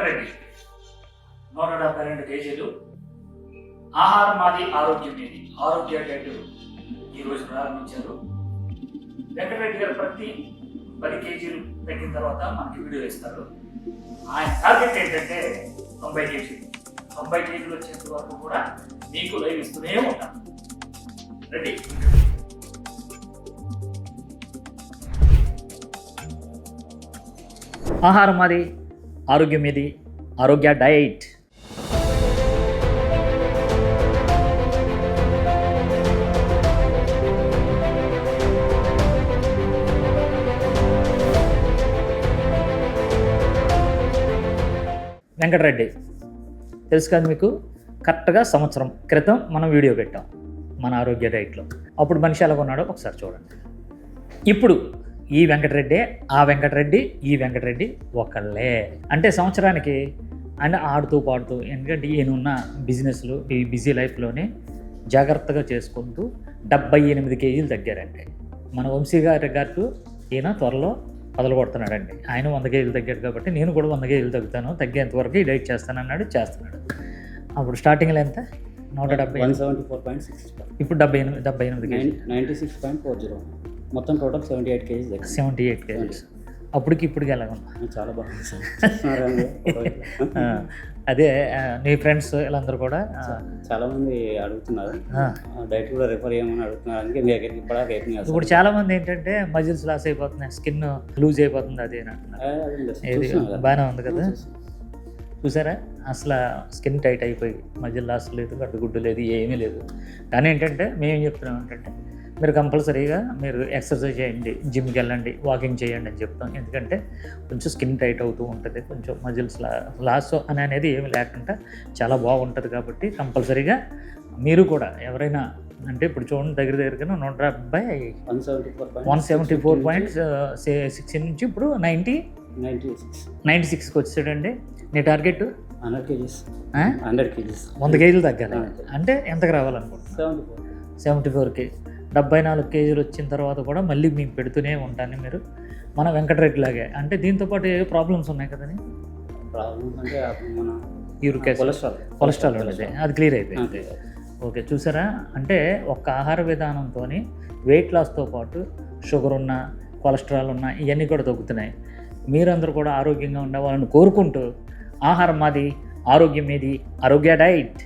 వెంకటరెడ్డి 172 కేజీలు. ఆహారం మాది ఆరోగ్యం మీది ఆరోగ్య డైట్ ఈరోజు ప్రారంభించారు. వెంకటరెడ్డి గారు ప్రతి 10 కేజీలు తగ్గిన తర్వాత మనకి వీడియో ఇస్తారు. ఆయన టార్గెట్ ఏంటంటే 90 కేజీలు. 90 కేజీలు వచ్చేంత వరకు కూడా మీకు లైవ్ ఇస్తూనే ఉంటాను. రెడీ? ఆహారం మాది ఆరోగ్యం మీది ఆరోగ్య డైట్. వెంకటరెడ్డి తెలుసు కదా మీకు, కరెక్ట్గా సంవత్సరం క్రితం మనం వీడియో పెట్టాం మన ఆరోగ్య డైట్లో. అప్పుడు మనిషి ఎలా ఉన్నాడో ఒకసారి చూడండి. ఇప్పుడు ఈ వెంకటరెడ్డి, ఆ వెంకటరెడ్డి, ఈ వెంకటరెడ్డి ఒకళ్ళే. అంటే సంవత్సరానికి ఆయన ఆడుతూ పాడుతూ, ఎందుకంటే ఈయనున్న బిజినెస్లు ఈ బిజీ లైఫ్లోనే జాగ్రత్తగా చేసుకుంటూ 78 కేజీలు తగ్గారండి. మన వంశీ గారికి ఈయన త్వరలో కొడుతున్నాడండి. ఆయన 100 కేజీలు తగ్గాడు కాబట్టి నేను కూడా 100 కేజీలు తగ్గుతాను, తగ్గేంతవరకు ఈ డైట్ చేస్తానన్నాడు, చేస్తున్నాడు. అప్పుడు స్టార్టింగ్లో ఎంత? 174.6. ఇప్పుడు 78 కేజీ, 96.40. మొత్తం టోటల్ 78 కేజీస్. 78 కేజీస్. అప్పటికి ఇప్పటికి ఎలా ఉన్నా? చాలా బాగుంది. అదే నీ ఫ్రెండ్స్ వీళ్ళందరూ కూడా చాలామంది అడుగుతున్నారు, డైట్ కూడా రిఫర్ చేయమని అడుగుతున్నారు. అందుకే మీ దగ్గరికి ఇప్పుడు చాలా మంది ఏంటంటే మజిల్స్ లాస్ అయిపోతున్నాయి, స్కిన్ లూజ్ అయిపోతుంది, అది అని అంటున్నారు. బాగానే ఉంది కదా, చూసారా? అసలు స్కిన్ టైట్ అయిపోయి మజిల్ లాస్ లేదు, గడ్డగుడ్డు లేదు, ఏమీ లేదు. కానీ ఏంటంటే మేము చెప్తున్నాం ఏంటంటే మీరు కంపల్సరీగా మీరు ఎక్సర్సైజ్ చేయండి, జిమ్కి వెళ్ళండి, వాకింగ్ చేయండి అని చెప్తాం. ఎందుకంటే కొంచెం స్కిన్ టైట్ అవుతూ ఉంటుంది, కొంచెం మజిల్స్ లాస్ అనేది ఏమి లేకుండా చాలా బాగుంటుంది. కాబట్టి కంపల్సరీగా మీరు కూడా ఎవరైనా అంటే ఇప్పుడు చూడండి, దగ్గరగా 174.6 నుంచి ఇప్పుడు 96కి వచ్చాడండి. నీ టార్గెట్ 100 కేజీస్. 100 కేజీలు తగ్గాలి అంటే ఎంతకు రావాలనుకుంటున్నాను? 74కి. 74 కేజీలు వచ్చిన తర్వాత కూడా మళ్ళీ మీకు పెడుతూనే ఉంటాను. మీరు మన వెంకటరెడ్డి లాగే. అంటే దీంతోపాటు ఏ ప్రాబ్లమ్స్ ఉన్నాయి కదండి? ప్రాబ్లమ్స్ అంటే మన యూరిక్ కొలెస్ట్రాల్ ఉండేది, అది క్లియర్ అయిపోయింది. ఓకే, చూసారా? అంటే ఒక్క ఆహార విధానంతో వెయిట్ లాస్తో పాటు షుగర్ ఉన్న, కొలెస్ట్రాల్ ఉన్న ఇవన్నీ కూడా తగ్గుతున్నాయి. మీరందరూ కూడా ఆరోగ్యంగా ఉండే వాళ్ళని కోరుకుంటూ ఆహారం మాది ఆరోగ్యం మీది ఆరోగ్య డైట్.